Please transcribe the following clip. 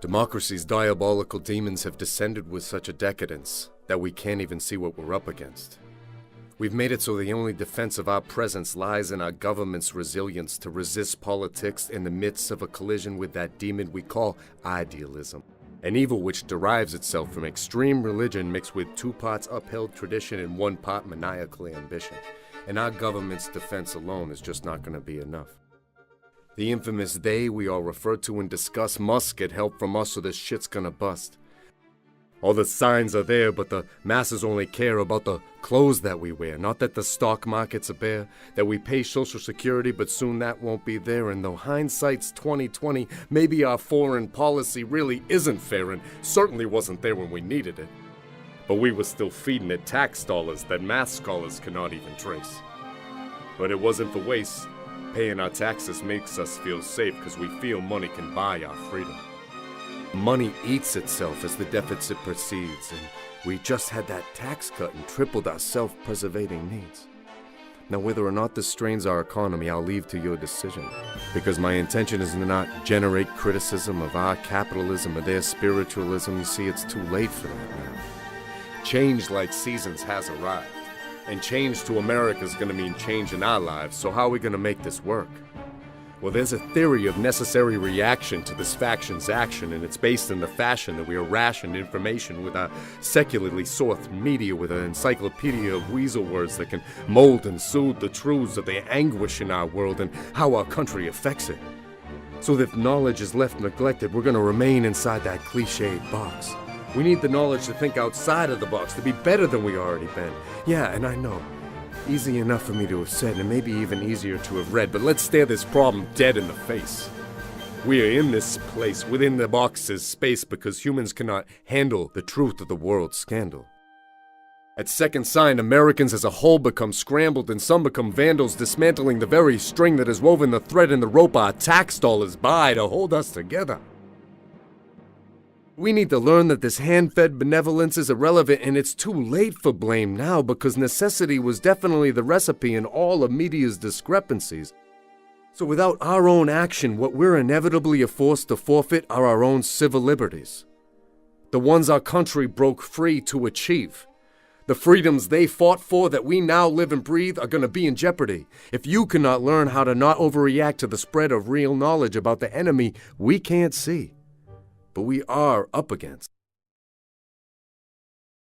Democracy's diabolical demons have descended with such a decadence that we can't even see what we're up against. We've made it so the only defense of our presence lies in our government's resilience to resist politics in the midst of a collision with that demon we call idealism. An evil which derives itself from extreme religion mixed with 2 parts upheld tradition and 1 part maniacal ambition. And our government's defense alone is just not going to be enough. The infamous they we all refer to and discuss must get help from us or this shit's gonna bust. All the signs are there, but the masses only care about the clothes that we wear. Not that the stock market's a bear, that we pay Social Security, but soon that won't be there. And though hindsight's 20/20, maybe our foreign policy really isn't fair and certainly wasn't there when we needed it. But we were still feeding it tax dollars that math scholars cannot even trace. But it wasn't for waste. Paying our taxes makes us feel safe because we feel money can buy our freedom. Money eats itself as the deficit proceeds, and we just had that tax cut and tripled our self-preservating needs. Now, whether or not this strains our economy, I'll leave to your decision, because my intention is to not generate criticism of our capitalism or their spiritualism. You see, it's too late for that now. Change like seasons has arrived. And change to America is going to mean change in our lives, so how are we going to make this work? Well, there's a theory of necessary reaction to this faction's action, and it's based in the fashion that we are rationed information with our secularly sourced media with an encyclopedia of weasel words that can mold and soothe the truths of the anguish in our world and how our country affects it. So that if knowledge is left neglected, we're going to remain inside that cliched box. We need the knowledge to think outside of the box, to be better than we already been. Yeah, and I know, easy enough for me to have said, and maybe even easier to have read, but let's stare this problem dead in the face. We are in this place, within the box's space, because humans cannot handle the truth of the world's scandal. At second sign, Americans as a whole become scrambled, and some become vandals, dismantling the very string that has woven the thread and the rope our tax dollars buy to hold us together. We need to learn that this hand-fed benevolence is irrelevant, and it's too late for blame now because necessity was definitely the recipe in all of media's discrepancies. So without our own action, what we're inevitably forced to forfeit are our own civil liberties. The ones our country broke free to achieve. The freedoms they fought for that we now live and breathe are going to be in jeopardy if you cannot learn how to not overreact to the spread of real knowledge about the enemy we can't see, but we are up against.